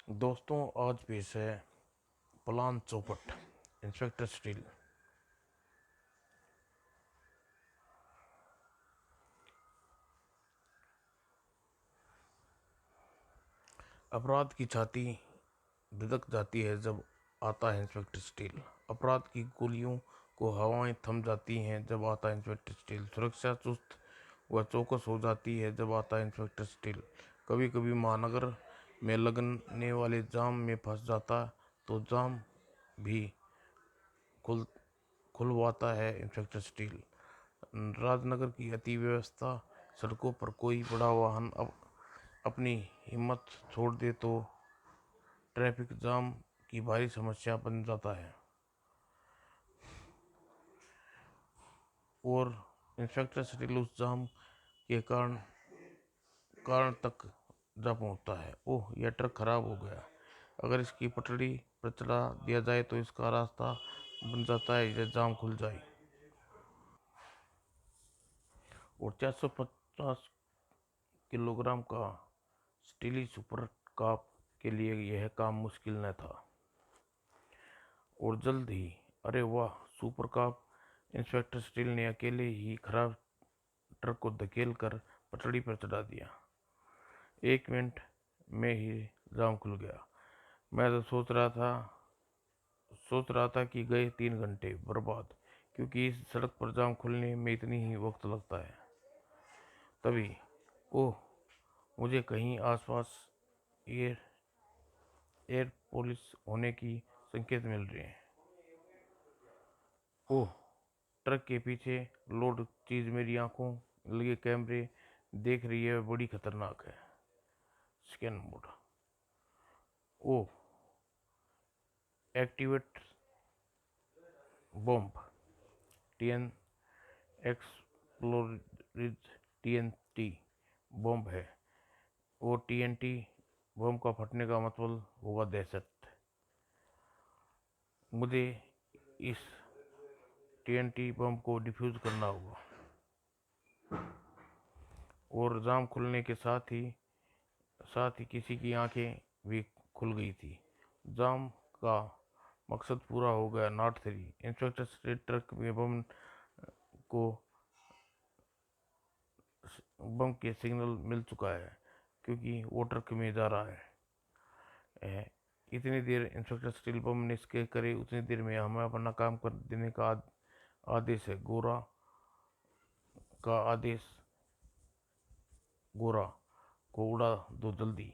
दोस्तों, आज पेश है पलान चौपट। Inspector steel. अपराध की छाती धधक जाती है जब आता है इंस्पेक्टर स्टील। अपराध की गोलियों को हवाएं थम जाती हैं जब आता है इंस्पेक्टर स्टील। सुरक्षा चुस्त व चौकस हो जाती है जब आता है इंस्पेक्टर स्टील। कभी कभी महानगर में लगने वाले जाम में फंस जाता तो जाम भी खुल खुलवाता है इंस्पेक्टर स्टील। राजनगर की अति व्यवस्था, सड़कों पर कोई बड़ा वाहन अपनी हिम्मत छोड़ दे तो ट्रैफिक जाम की भारी समस्या बन जाता है और इंस्पेक्टर स्टील उस जाम के कारण कारण तक जा पहुंचता है। ओह, यह ट्रक खराब हो गया। अगर इसकी पटड़ी पर चला दिया जाए तो इसका रास्ता बन जाता है, यह जाम खुल जाए। और 450 किलोग्राम का स्टीली सुपर कार के लिए यह काम मुश्किल न था। और जल्द ही, अरे वाह, सुपर कार इंस्पेक्टर स्टील ने अकेले ही खराब ट्रक को धकेल कर पटड़ी पर चढ़ा दिया। 1 मिनट में ही जाम खुल गया। मैं तो सोच रहा था कि गए 3 घंटे बर्बाद, क्योंकि इस सड़क पर जाम खुलने में इतनी ही वक्त लगता है। तभी, ओह, मुझे कहीं आसपास एयर एयर पुलिस होने की संकेत मिल रहे हैं। ओह, ट्रक के पीछे लोड चीज मेरी आंखों लगे कैमरे देख रही है, बड़ी खतरनाक है। Scan mode. Oh, activate bomb. TN explosives TNT bomb है। वो टीएनटी बम का फटने का मतलब होगा दहशत। मुझे इस टीएनटी बम को डिफ्यूज करना होगा। और जाम खुलने के साथ ही किसी की आंखें भी खुल गई थी। जाम का मकसद पूरा हो गया। नॉट 3 इंस्पेक्टर स्ट्रीट ट्रक में को बम के सिग्नल मिल चुका है, क्योंकि वो ट्रक में जा रहा है। इतनी देर इंस्पेक्टर स्टील बम निष्क्रिय करे, उतनी देर में हमें अपना काम कर देने का आदेश है। का आदेश गोरा को उड़ा दो जल्दी।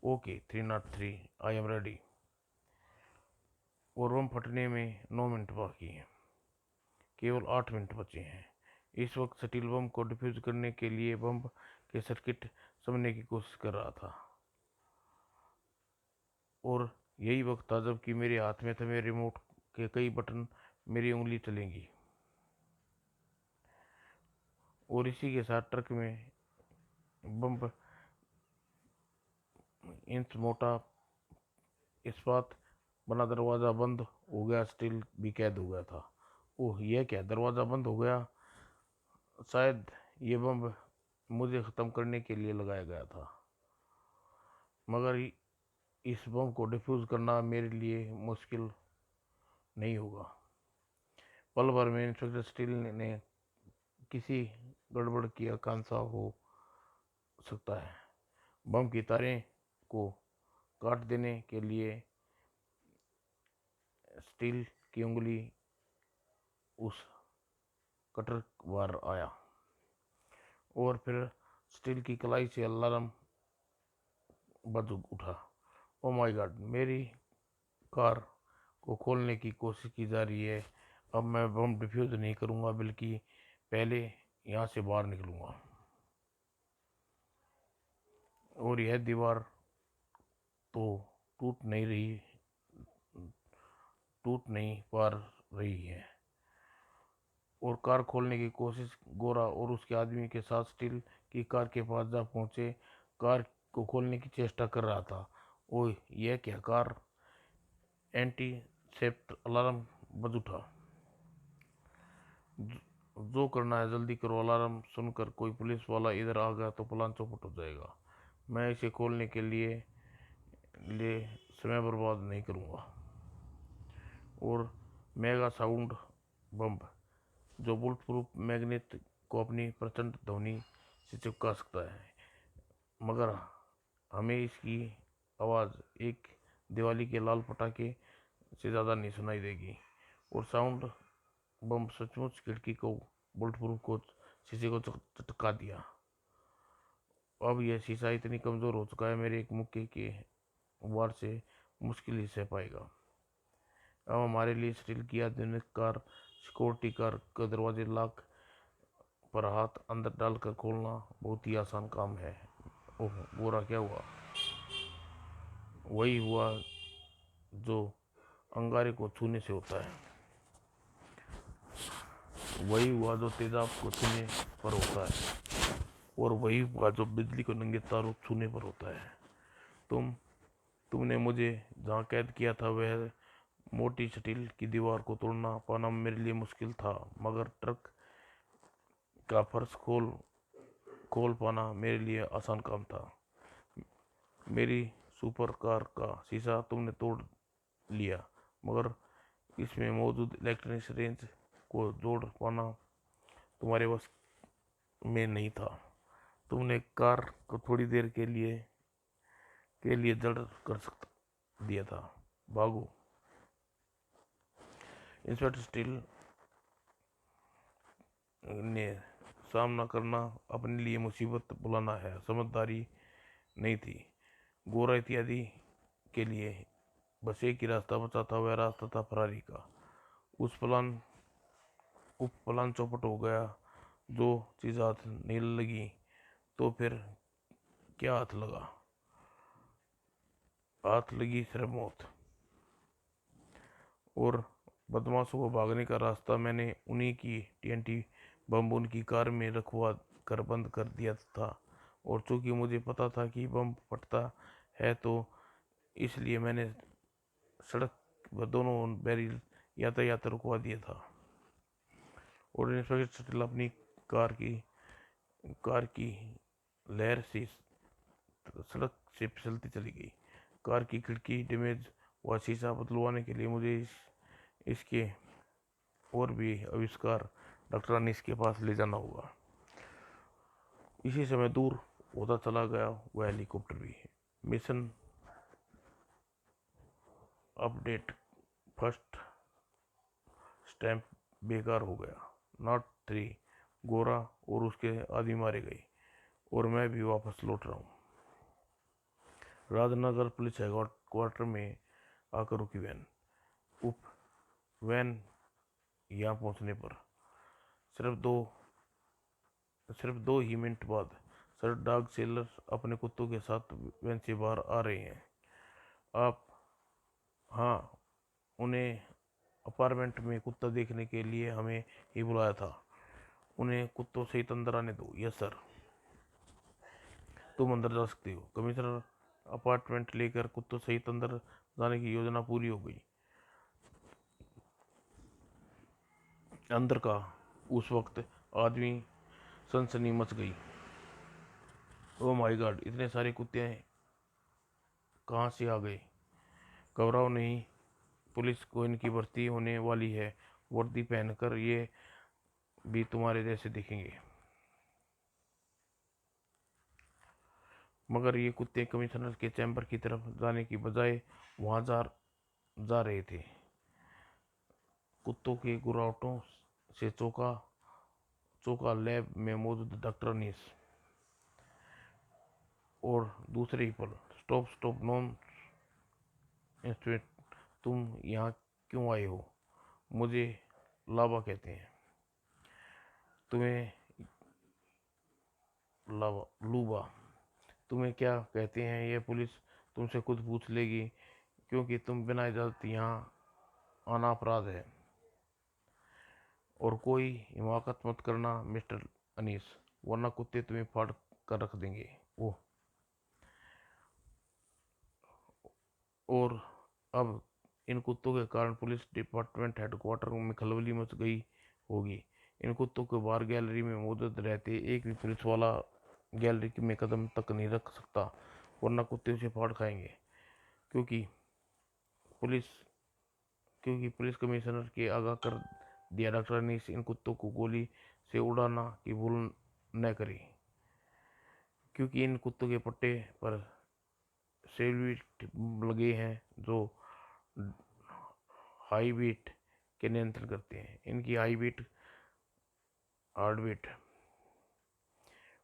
Okay 303, I am ready. और बम फटने में 9 मिनट बाकी हैं। केवल 8 मिनट बचे हैं। इस वक्त स्टील बम को डिफ्यूज करने के लिए बम के सर्किट समझने की कोशिश कर रहा था। और यही वक्त था जबकि मेरे हाथ में थमे रिमोट के कई बटन मेरी उंगली चलेंगी। और इसी के साथ ट्रक में बम इंच मोटा इस्पात बना दरवाजा बंद हो गया। स्टील भी कैद हो गया था। ओह, यह क्या, दरवाजा बंद हो गया? शायद ये बम मुझे ख़त्म करने के लिए लगाया गया था, मगर इस बम को डिफ्यूज़ करना मेरे लिए मुश्किल नहीं होगा। पल भर में इंस्पेक्टर स्टील ने किसी गड़बड़ की आकांक्षा हो सकता है। बम की तारें को काट देने के लिए स्टील की उंगली उस कटर बार आया और फिर स्टील की कलाई से अलार्म बज उठा। ओ माय गॉड, मेरी कार को खोलने की कोशिश की जा रही है। अब मैं बम डिफ्यूज नहीं करूंगा, बल्कि पहले यहाँ से बाहर निकलूंगा। और यह दीवार तो टूट नहीं रही टूट नहीं पा रही है। और कार खोलने की कोशिश। गोरा और उसके आदमी के साथ स्टील की कार के पास जा पहुंचे। कार को खोलने की चेष्टा कर रहा था। ओह, यह क्या, कार एंटी सेप्ट अलार्म बज उठा। जो करना है जल्दी करो, अलार्म सुनकर कोई पुलिस वाला इधर आ गया तो प्लान चौपट हो जाएगा। मैं इसे खोलने के लिए लिए समय बर्बाद नहीं करूँगा। और मेगा साउंड बम्ब जो बुलेट प्रूफ मैग्नेट को अपनी प्रचंड ध्वनि से चिपका सकता है, मगर हमें इसकी आवाज़ एक दिवाली के लाल पटाखे से ज़्यादा नहीं सुनाई देगी। और साउंड बम सचमुच खिड़की को बुलेट प्रूफ को शीशे को चटका दिया। अब यह शीशा इतनी कमज़ोर हो चुका है, मेरे एक मुक्के के वार से मुश्किल ही सह पाएगा। अब हमारे लिए स्टील की आधुनिक कार, सिक्योरिटी कार का दरवाजे लॉक पर हाथ अंदर डालकर खोलना बहुत ही आसान काम है। ओह, बुरा क्या हुआ? वही हुआ जो अंगारे को छूने से होता है, वही हुआ जो तेजाब को छूने पर होता है, और वही हुआ जो बिजली को नंगे तारों छूने पर होता है। तुमने मुझे जहाँ कैद किया था, वह मोटी स्टील की दीवार को तोड़ना पाना मेरे लिए मुश्किल था, मगर ट्रक का फर्श खोल पाना मेरे लिए आसान काम था। मेरी सुपर कार का शीशा तुमने तोड़ लिया, मगर इसमें मौजूद इलेक्ट्रॉनिक रेंज को जोड़ पाना तुम्हारे बस में नहीं था। तुमने कार को थोड़ी देर के लिए जड़ कर दिया था। भागो। इंस्पेक्टर स्टील ने सामना करना अपने लिए मुसीबत बुलाना है, समझदारी नहीं थी। गोरा इत्यादि के लिए बस एक ही रास्ता बचा था, वह रास्ता था फरारी का। प्लान चौपट हो गया। जो चीज़ हाथ नहीं लगी तो फिर क्या हाथ लगा? हाथ लगी सिर्फ मौत। और बदमाशों को भागने का रास्ता मैंने उन्हीं की टीएनटी बम उनकी कार में रखवा कर बंद कर दिया था। और चूंकि मुझे पता था कि बम फटता है, तो इसलिए मैंने सड़क व दोनों बैरियर यातायात रुकवा दिया था। और इंस्पेक्टर स्टिल अपनी कार की लहर से सड़क से फिसलती चली गई। कार की खिड़की डैमेज व शीशा बदलवाने के लिए मुझे इसके और भी आविष्कार डॉक्टर अनीस के पास ले जाना होगा। इसी समय दूर होता चला गया वह हेलीकॉप्टर भी। मिशन अपडेट, फर्स्ट स्टैंप बेकार हो गया। नॉट 3। गोरा और उसके आदमी मारे गए, और मैं भी वापस लौट रहा हूँ। राजनगर पुलिस हेडक्वार्टर में आकर रुकी वैन। वैन यहाँ पहुँचने पर सिर्फ दो ही मिनट बाद सर डॉग सेलर अपने कुत्तों के साथ वैन से बाहर आ रहे हैं। आप? हाँ, उन्हें अपार्टमेंट में कुत्ता देखने के लिए हमें ही बुलाया था। उन्हें कुत्तों सहित अंदर आने दो। Yes sir. तुम अंदर जा सकते हो। कमिश्नर अपार्टमेंट लेकर कुत्तों सहित अंदर जाने की योजना पूरी हो गई। अंदर का उस वक्त आदमी सनसनी मच गई। ओ माय गॉड, इतने सारे कुत्ते कहाँ से आ गए? घबराओ नहीं, पुलिस को इनकी भर्ती होने वाली है। वर्दी पहनकर ये भी तुम्हारे जैसे दिखेंगे। मगर ये कुत्ते कमिश्नर के चैम्बर की तरफ जाने की बजाय वहां जा रहे थे। कुत्तों के गुर्राटों से चौका लैब में मौजूद डॉक्टर अनीस। और दूसरे ही पल, स्टॉप नॉन इंस्पेक्टर, तुम यहाँ क्यों आए हो? मुझे लाबा कहते हैं। तुम्हें लूबा? तुम्हें क्या कहते हैं ये पुलिस तुमसे खुद पूछ लेगी, क्योंकि तुम बिना इजाजत यहाँ आना अपराध है। और कोई हिमाकत मत करना मिस्टर अनीस, वरना कुत्ते तुम्हें फाड़ कर रख देंगे। ओह, और अब इन कुत्तों के कारण पुलिस डिपार्टमेंट हेडक्वार्टर में खलबली मच गई होगी। इन कुत्तों के बाहर गैलरी में मौजूद रहते एक भी पुलिस वाला गैलरी में कदम तक नहीं रख सकता, वरना कुत्ते उसे फाड़ खाएंगे। क्योंकि पुलिस क्योंकि पुलिस कमिश्नर के आगाह कर दिया डॉक्टर अनीस इन कुत्तों को गोली से उड़ाना की भूल न करे, क्योंकि इन कुत्तों के पट्टे पर सेल्यूट लगे हैं जो हाई बीट के नियंत्रण करते हैं। इनकी हाई बीट हार्ट बीट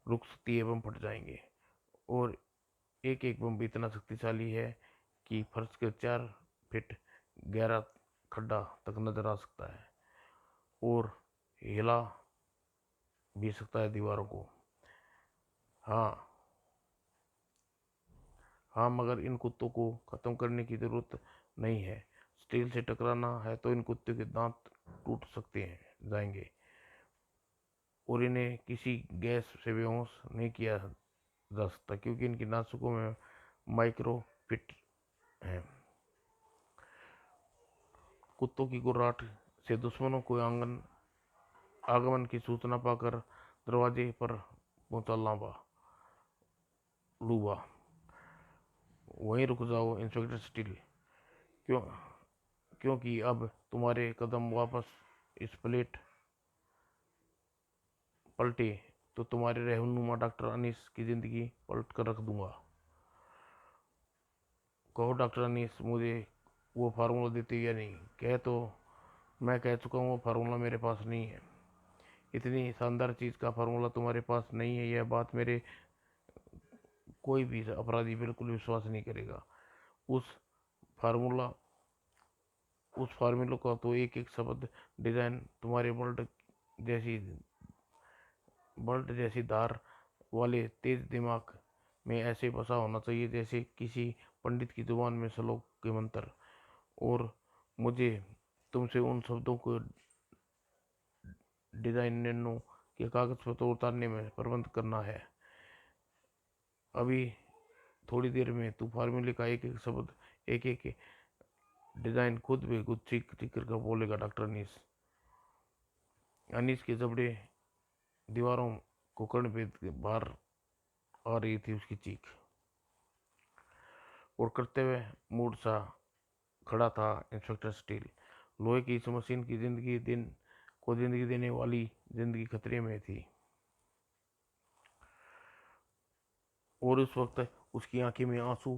रुक सकती है, बम फट जाएंगे। और एक एक बम भी इतना शक्तिशाली है कि फर्श के 4 फीट गहरा खड्डा तक नजर आ सकता है और हिला भी सकता है दीवारों को। हाँ हाँ, मगर इन कुत्तों को खत्म करने की जरूरत नहीं है। स्टील से टकराना है तो इन कुत्तों के दांत टूट सकते हैं जाएंगे और इन्हें किसी गैस से बेहोश नहीं किया जा सकता, क्योंकि इनकी नासुकों में माइक्रो फिट है। कुत्तों की गुर्राहट से दुश्मनों को आगमन की सूचना पाकर दरवाजे पर पहुंचा लूबा। वहीं रुक जाओ इंस्पेक्टर स्टील, क्यों क्योंकि अब तुम्हारे कदम वापस इस प्लेट पलटे तो तुम्हारे रहनुमा डॉक्टर अनीस की जिंदगी पलट कर रख दूंगा। कहो डॉक्टर अनीस, मुझे वो फार्मूला देते या नहीं? मैं कह चुका हूँ वो फार्मूला मेरे पास नहीं है। इतनी शानदार चीज़ का फार्मूला तुम्हारे पास नहीं है, यह बात मेरे कोई भी अपराधी बिल्कुल विश्वास नहीं करेगा। उस फार्मूला उस फार्मूले का तो एक एक शब्द डिजाइन तुम्हारे जैसी बोल्ट जैसी धार वाले तेज दिमाग में ऐसे बसा होना चाहिए जैसे किसी पंडित की जुबान में श्लोक के मंत्र। और मुझे तुमसे उन शब्दों को डिजाइनों के कागज पर तो उतारने में प्रबंध करना है। अभी थोड़ी देर में तू फार्मूले का एक एक शब्द, एक एक डिजाइन खुद भी खुद चीख चीख कर बोलेगा। डॉक्टर अनीस अनीस के जबड़े दीवारों को कर्ण भेद के बाहर आ रही थी उसकी चीख। और करते हुए मूड सा खड़ा था इंस्पेक्टर स्टील। लोहे की इस मशीन की जिंदगी देने वाली जिंदगी खतरे में थी। और उस वक्त उसकी आंखें में आंसू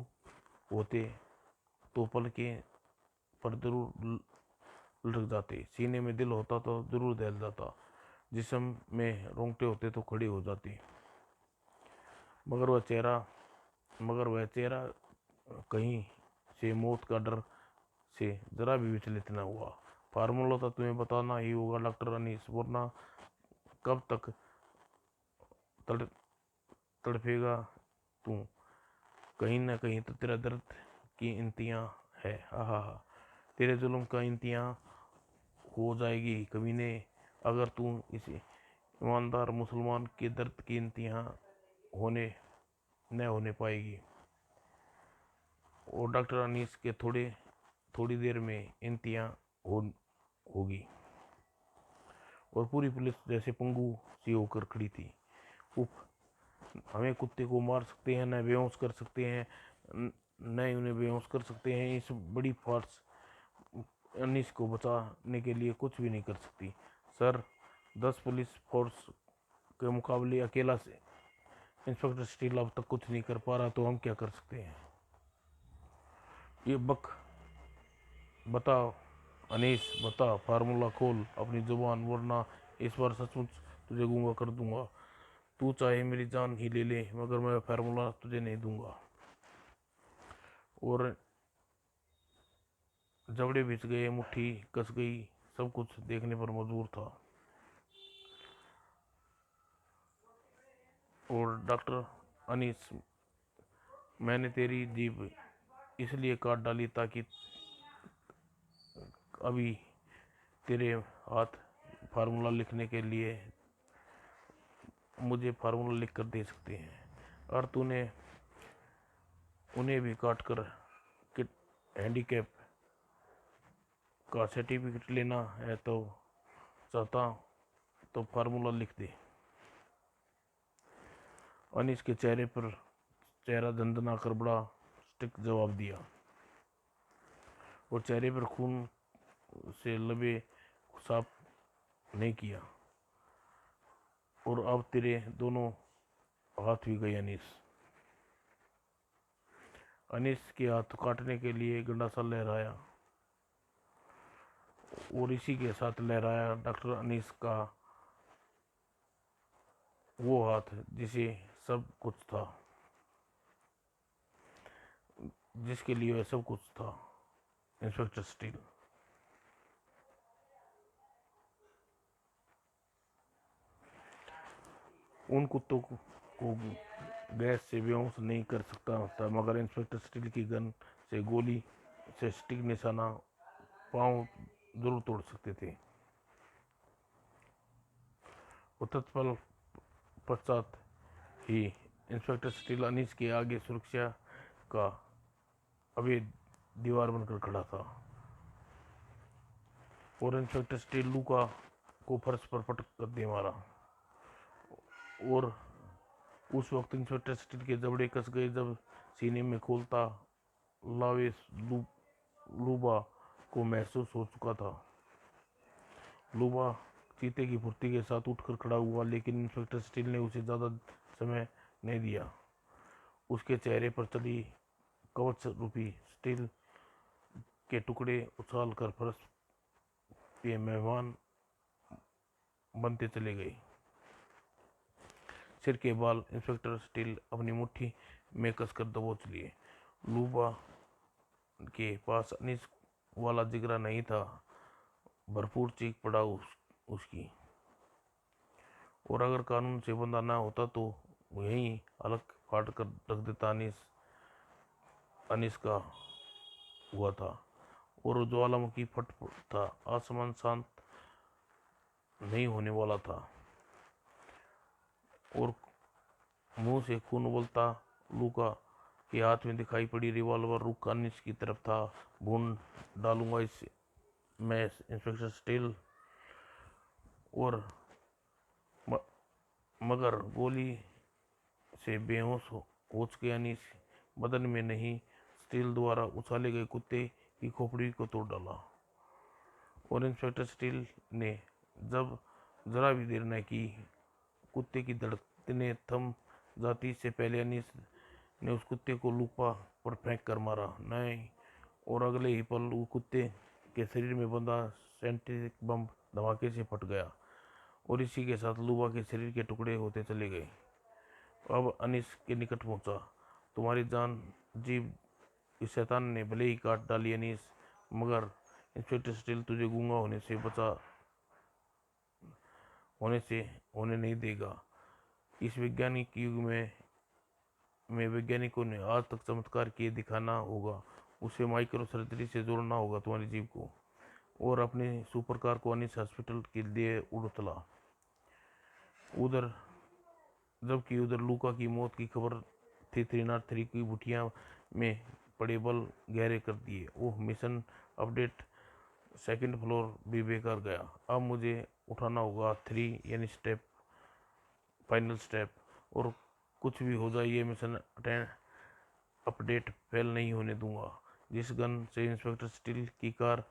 होते तो पल के पर जरूर लुढ़क जाते, सीने में दिल होता तो जरूर दहल जाता, जिस्म में रोंगटे होते तो खड़े हो जाते। मगर वह चेहरा कहीं से मौत का डर से जरा भी विचलित न हुआ। फार्मूला तो तुम्हें बताना ही होगा डॉक्टर अनीस, वरना कब तक तड़पेगा तू? कहीं ना कहीं तो तेरा दर्द की इंतहा है। हा, तेरे जुल्म का इंतहा हो जाएगी कमीने, अगर तू इस ईमानदार मुसलमान के दर्द की इंतहा होने न होने पाएगी। और डॉक्टर अनीस के थोड़ी देर में इंतहा होगी। और पूरी पुलिस जैसे पंगु सी होकर खड़ी थी। उफ, हमें कुत्ते को मार सकते हैं, न बेहोश कर सकते हैं, न उन्हें बेहोश कर सकते हैं। इस बड़ी फोर्स अनीस को बचाने के लिए कुछ भी नहीं कर सकती। सर, 10 पुलिस फोर्स के मुकाबले अकेला से इंस्पेक्टर स्टील अब तक कुछ नहीं कर पा रहा, तो हम क्या कर सकते हैं? ये बताओ अनीस, बता, फार्मूला खोल अपनी जुबान, वरना इस बार सचमुच तुझे गूंगा कर दूंगा। तू चाहे मेरी जान ही ले ले, मगर मैं फार्मूला तुझे नहीं दूंगा। और जबड़े भिज गए, मुट्ठी कस गई, सब कुछ देखने पर मजबूर था। और डॉक्टर अनीस, मैंने तेरी जीभ इसलिए काट डाली ताकि अभी तेरे हाथ फार्मूला लिखने के लिए मुझे फार्मूला लिख कर दे सकते हैं। और तूने उन्हें भी काट कर हैंडीकैप का सर्टिफिकेट लेना है तो चाहता तो फार्मूला लिख दे। अनीस के चेहरे पर चेहरा दंदना कर बड़ा स्टिक जवाब दिया। और चेहरे पर खून से लबे साफ नहीं किया। और अब तेरे दोनों हाथ भी गए अनीस। अनीस के हाथ काटने के लिए गंडासा लहराया और इसी के साथ लहराया डॉक्टर अनीस का वो हाथ जिसे सब कुछ था, जिसके लिए वह सब कुछ था, इंस्पेक्टर स्टील। उन कुत्तों को गैस से बेहोश नहीं कर सकता था, मगर इंस्पेक्टर स्टील की गन से गोली से स्टिक निशाना पांव जरूर तोड़ सकते थे। और तत्पल पश्चात ही इंस्पेक्टर स्टील अनीस के आगे सुरक्षा का अवैध दीवार बनकर खड़ा था और इंस्पेक्टर स्टील लूका को फर्श पर पटक कर दे मारा। और उस वक्त इंस्पेक्टर स्टील के जबड़े कस गए जब सीने में खोलता लावेस लूबा को महसूस हो चुका था। लूबा चीते की फुर्ती के साथ उठकर खड़ा हुआ, लेकिन इंस्पेक्टर स्टील ने उसे ज़्यादा समय नहीं दिया। उसके चेहरे पर चली कवच रूपी स्टील के टुकड़े उछाल कर फर्श पे मेहमान बनते चले गए। सिर के बाल इंस्पेक्टर स्टील अपनी मुट्ठी में कसकर दबोच लिए। लूबा के पास अनीस वाला जिगरा नहीं था। भरपूर चीख पड़ा उसकी। और अगर कानून से बंधा ना होता तो यहीं अलग फाड़ कर रख देता। अनीस का हुआ था और ज्वालामुखी फट था। आसमान शांत नहीं होने वाला था और मुंह से खून उबलता लूका के हाथ में दिखाई पड़ी रिवॉल्वर रुक अनीस की तरफ था। भून डालूंगा इस मैं इंस्पेक्टर स्टील। और मगर गोली से बेहोश हो चुके अनीस बदन में नहीं, स्टील द्वारा उछाले गए कुत्ते की खोपड़ी को तोड़ डाला। और इंस्पेक्टर स्टील ने जब जरा भी देर न की, कुत्ते की धड़कनें थम जाती इससे पहले अनीस ने उस कुत्ते को लूपा पर फेंक कर मारा। नहीं, और अगले ही पल वो कुत्ते के शरीर में बंधा सेंट्रिक बम धमाके से फट गया और इसी के साथ लूबा के शरीर के टुकड़े होते चले गए। अब अनीस के निकट पहुंचा। तुम्हारी जान जीव इस शैतान ने भले ही काट डाली अनीस, मगर इंस्पेक्टर स्टील तुझे गूंगा होने नहीं देगा। इस वैज्ञानिक युग में वैज्ञानिकों ने आज तक चमत्कार किए दिखाना होगा। उसे माइक्रो सर्जरी से जोड़ना होगा तुम्हारी जीव को। और अपनी सुपर कार को अनीस हॉस्पिटल के लिए उड़ चला। जबकि उधर लूका की मौत की खबर थी 303 की बुटिया में पड़े बल गहरे कर दिए। ओह, मिशन अपडेट सेकंड फ्लोर भी बेकार गया। अब मुझे उठाना होगा 3 यानी स्टेप, फाइनल स्टेप। और कुछ भी हो जाए ये मिशन अपडेट फेल नहीं होने दूंगा। जिस गन से इंस्पेक्टर स्टील की कार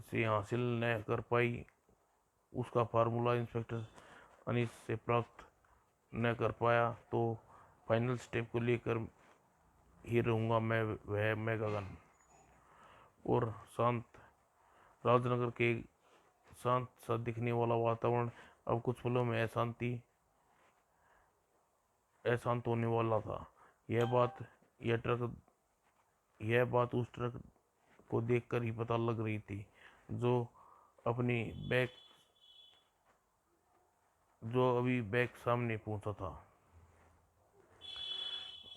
से हासिल न कर पाई, उसका फार्मूला इंस्पेक्टर अनीस से प्राप्त न कर पाया, तो फाइनल स्टेप को लेकर ही रहूँगा मैं, वह मेगा गन। और शांत राजनगर के शांत सा दिखने वाला वातावरण अब कुछ पलों में अशांत होने वाला था। यह बात उस ट्रक को देखकर ही पता लग रही थी जो अभी बैक सामने पहुंचा था।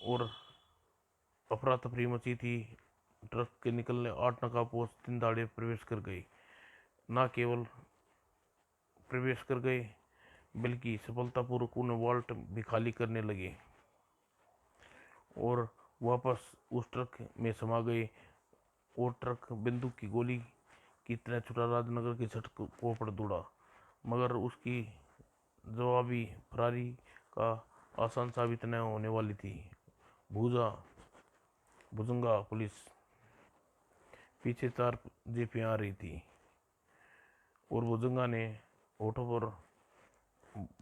और अफरा तफरी मची थी। ट्रक के निकलने 8 नकाबपोश 3 दाड़े प्रवेश कर गए। न केवल प्रवेश कर गए, बल्कि सफलतापूर्वक उन्हें वॉल्ट भी खाली करने लगे और वापस उस ट्रक में समा गए। और ट्रक बंदूक की गोली की तरह छुटा राजनगर की सड़क को पर दौड़ा, मगर उसकी जवाबी फरारी का आसान साबित न होने वाली थी। भुजंगा पुलिस पीछे 4 जीपें आ रही थी और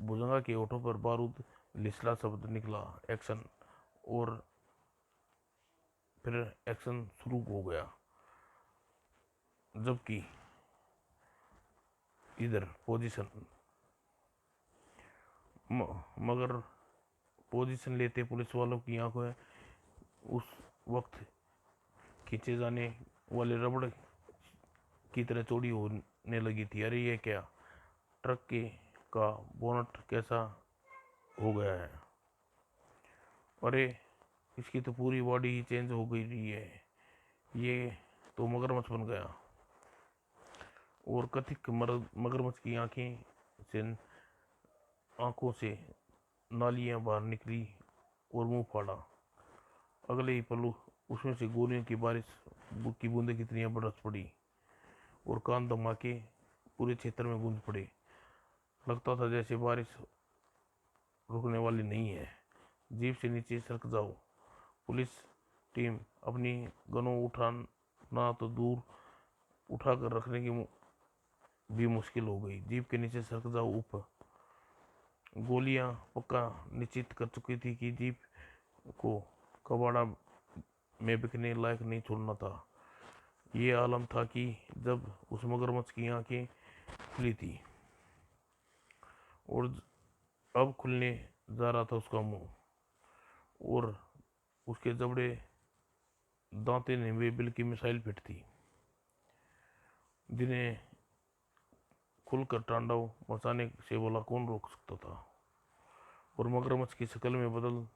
भुजंगा के होठों पर बारूद लिसला शब्द निकला, एक्शन। और फिर एक्शन शुरू हो गया, जबकि इधर पोजीशन मगर पोजीशन लेते पुलिस वालों की आंखें उस वक्त खींचे जाने वाले रबड़ की तरह चौड़ी होने लगी थी। अरे ये क्या, ट्रक का बोनट कैसा हो गया है? अरे इसकी तो पूरी बॉडी ही चेंज हो गई रही है, ये तो मगरमच्छ बन गया। और कथित मगरमच्छ की आंखों से नालियां बाहर निकली और मुंह फाड़ा। अगले ही पल उसमें से गोलियों की बारिश की बूंदें कितनी बरस पड़ी और कान धमाके पूरे क्षेत्र में गूंज पड़े। लगता था जैसे बारिश रुकने वाली नहीं है। जीप से नीचे सरक जाओ। पुलिस टीम अपनी गनों उठाना तो दूर, उठाकर रखने की भी मुश्किल हो गई। जीप के नीचे सरक जाओ ऊपर। गोलियां पक्का निश्चित कर चुकी थी कि जीप को कबाड़ा में बिकने लायक नहीं छोड़ना था। ये आलम था कि जब उस मगरमच्छ की आंखें खुली थी और अब खुलने जा रहा था उसका मुंह, और उसके जबड़े दांते ने वे बिल की मिसाइल फिट थी, जिन्हें खुलकर तांडव मचाने से भला कौन रोक सकता था। और मगरमच्छ की शक्ल में बदल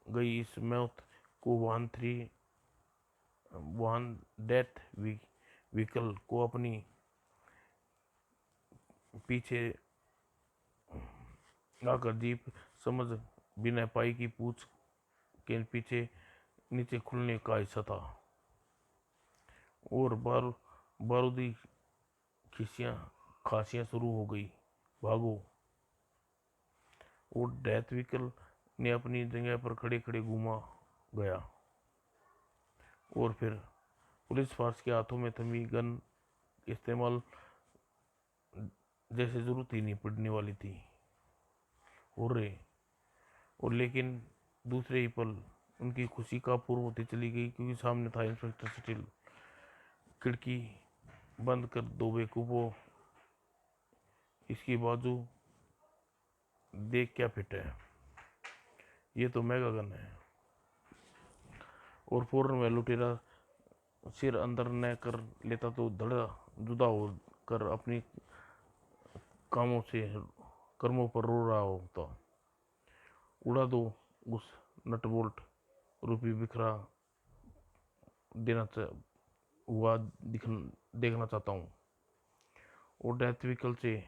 गई इस मौत को वाहन डेथ व्हीकल को अपनी पीछे आकर जीप समझ भी न पाई कि पूछ के पीछे नीचे खुलने का हिस्सा था और बारूदी खांसियां शुरू हो गई। भागो। और डेथ व्हीकल ने अपनी जगह पर खड़े खड़े घूमा गया और फिर पुलिस फोर्स के हाथों में थमी गन इस्तेमाल जैसे जरूरत ही नहीं पड़ने वाली थी। और लेकिन दूसरे ही पल उनकी खुशी का पूर्व होती चली गई, क्योंकि सामने था इंस्पेक्टर स्टील। खिड़की बंद कर दो बेवकूफों, इसकी बाजू देख क्या फिट है, ये तो मेगा गन है। और फौरन वह लुटेरा सिर अंदर न कर लेता तो धड़ा जुदा होकर अपनी कर्मों पर रो रहा होता। उड़ा दो उस नटबोल्ट रूपी बिखरा देखना चाहता हूँ। और डेथ व्हीकल से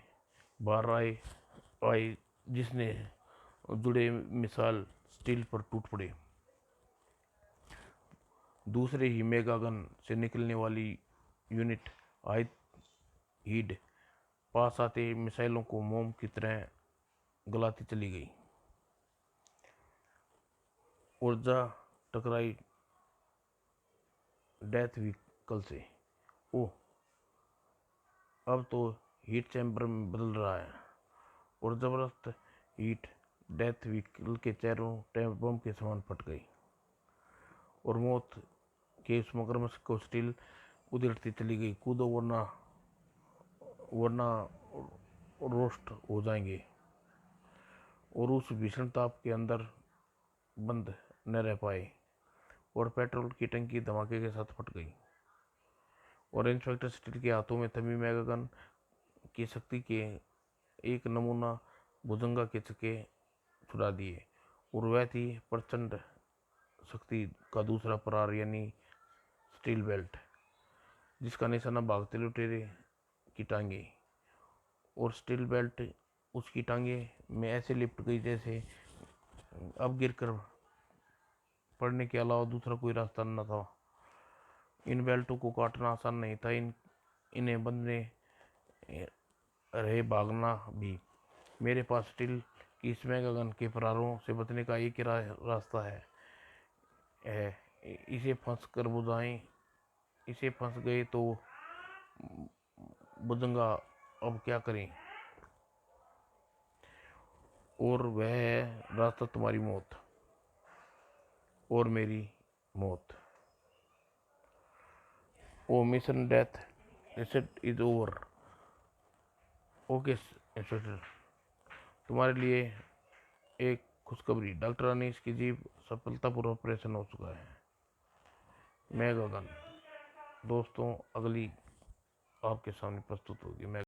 बाहर आए जिसने जुड़े मिसाइल स्टील पर टूट पड़े। दूसरे ही मेगा गन से निकलने वाली यूनिट हाई हीड पास आते मिसाइलों को मोम की तरह गलाती चली गई और जा टकराई डेथ व्हीकल से। ओह, अब तो हीट चैम्बर में बदल रहा है और जबरदस्त हीट डेथ व्हीकल के चारों टैंक बम के समान फट गई और मौत के उस मगरमच्छ को स्टील उधेड़ती चली गई। कूदो वरना रोस्ट हो जाएंगे। और उस भीषण ताप के अंदर बंद न रह पाए और पेट्रोल की टंकी धमाके के साथ फट गई और इंस्पेक्टर स्टील के हाथों में थमी मेगा गन की शक्ति के एक नमूना भुजंगा के चक्के छुड़ा दिए। और वह थी प्रचंड शक्ति का दूसरा प्रहार, यानी स्टील बेल्ट, जिसका निशाना भागते लुटेरे की टांगे। और स्टील बेल्ट उसकी टांगे में ऐसे लिपट गई जैसे अब गिरकर पड़ने के अलावा दूसरा कोई रास्ता न था। इन बेल्टों को काटना आसान नहीं था, इन्हें बंधने रहे भागना भी। मेरे पास स्टील की इस मेगा गन के प्रहारों से बचने का एक ही रास्ता है, इसे फंस कर बुझाएं इसे फंस गए तो बुझंगा, अब क्या करें। और वह है रास्ता तुम्हारी मौत और मेरी मौत। Oh mission death reset is over. Okay inspector, तुम्हारे लिए एक खुशखबरी, डॉक्टर अनीस की जीभ सफलतापूर्वक ऑपरेशन हो चुका है। मैं गगन, दोस्तों अगली आपके सामने प्रस्तुत होगी। मैं